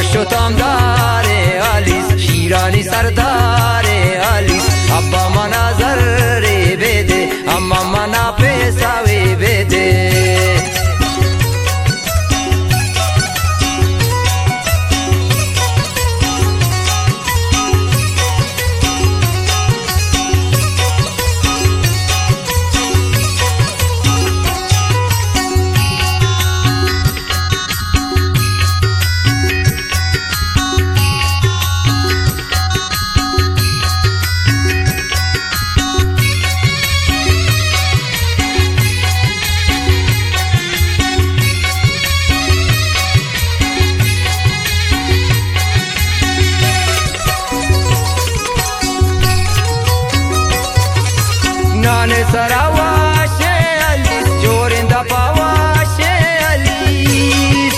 شتام داره آلیس شیرانی سرداره آلیس ابا مناظر بده اما منا پیساوی بده نان سراواشه آلیس جورنده پاواشه آلیس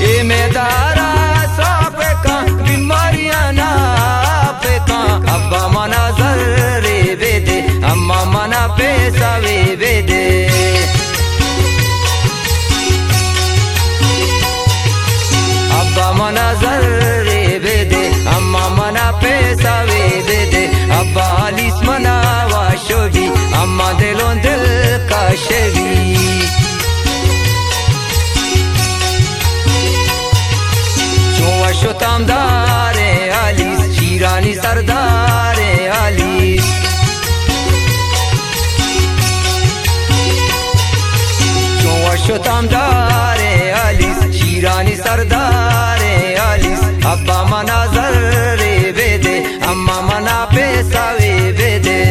ایمدارا سابقا بیماریاں ناپقا ابا مناظر بده اما منا پیساوی بده ابا مناظر بده اما منا پیساوی بده ابا آلیس منا واشوی اما دلون دل کاشوی چون شتام داره آلیس شیرانی سرداره آلیس چون شتام داره آلیس شیرانی سرداره آلیس ابا مناظر بده اما منا پیساوی بده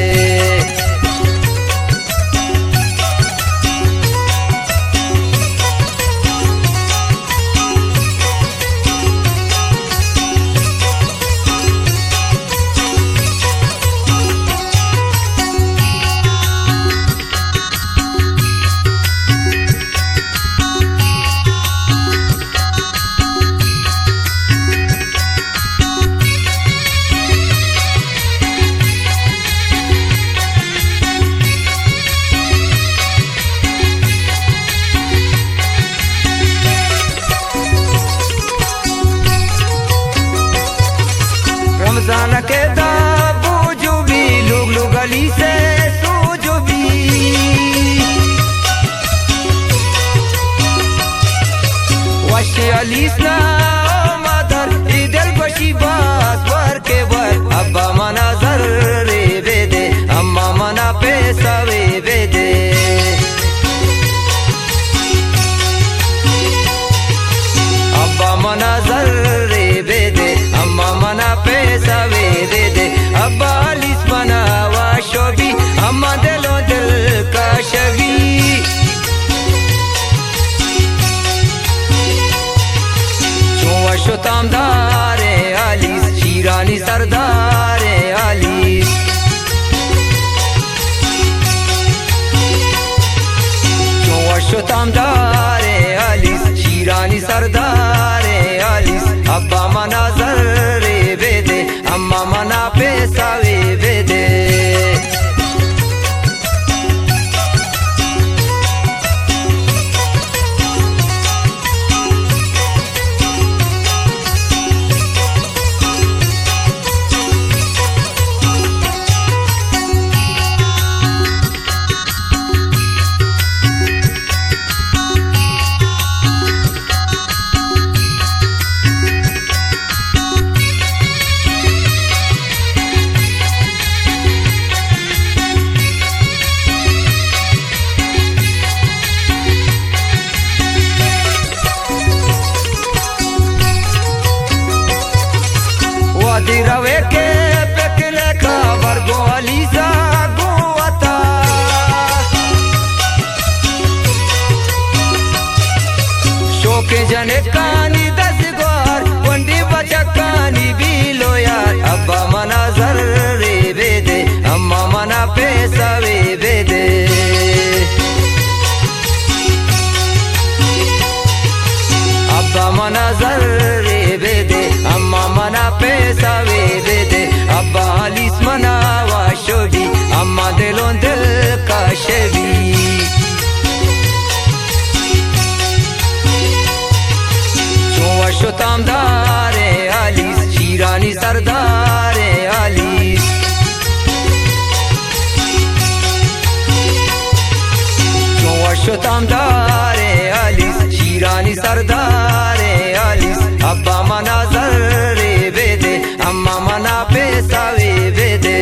रमजान के दाबू भी लोग गली से सूजो भी वशी अलीस ना मदर इधर बशी बास वर के वर अब्बा मनाजर बेदे अम्मा मना पैसावे बेदे अब्बा मनाजर बेदे अम्मा मना पैसावे बेदे अब्बा आलिस मना वाशोबी अम्मा दिलो दिल का शवी चुवा शतम दारे आलिस शीरानी सरदारे आलिस चुवा शतम दारे आलिस शीरानी सरदारे आलिस अब्बा मनाजर बेदे अम्मा मना पैसावे बेदे रवे के पेकले खबर गोली सा गुआता शोके जने कानी 10 गोर वंडी बचा कानी बिलो यार अब्बा मनाजर बेदे अम्मा मना पैसावे बेदे अब्बा मनाजर बेदे अम्मा मना पैसावे बेदे अब्बा आलिस मना वाशोबी अम्मा दिलों दिल का शवी शिरानी सरदारे आलीस अब्बा मना जर्रे वेदे अम्मा मना पेसावे वेदे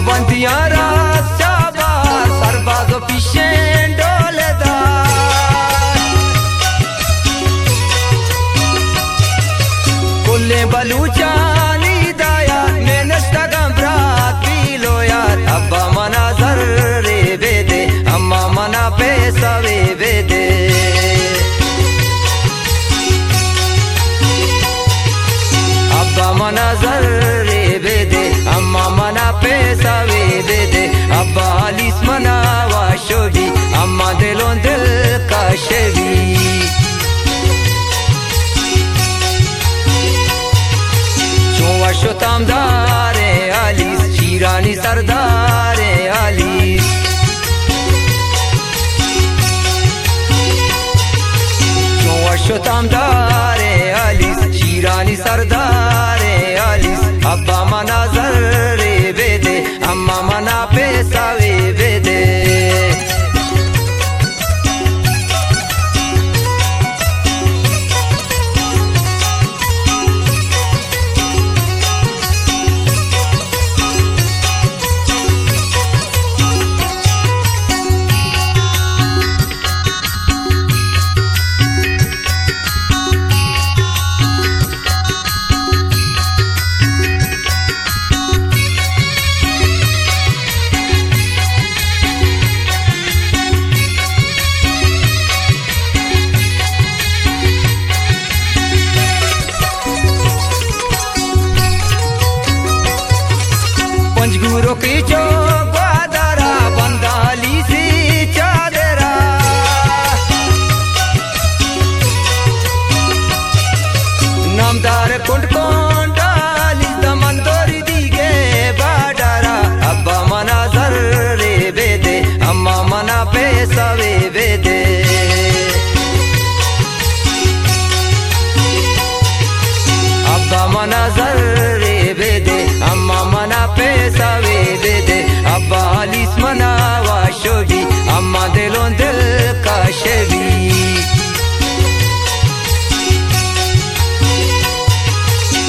Bantiara Saba Sarbazo Pishen Doleda Kulle Baluchani Daya Menesta Gambrat Biloya Abba Mana Zarre Vede Amma Mana Pesa Vede Abba Mana Zarre Vede Amma Mana Pesa Vede Abba Alis Mana Washobi Amma Delon Dil Kashevi Chova Shotam Dare Alis Shirani Sardare Alis Chova Shotam Dare Alis Shirani Sardare Alis Abba Mana Zarre Vede Amma Mana Pesa Vede पंचगुरो की चौगादरा बंदाली सी चादरा नामदार कुंड कुंड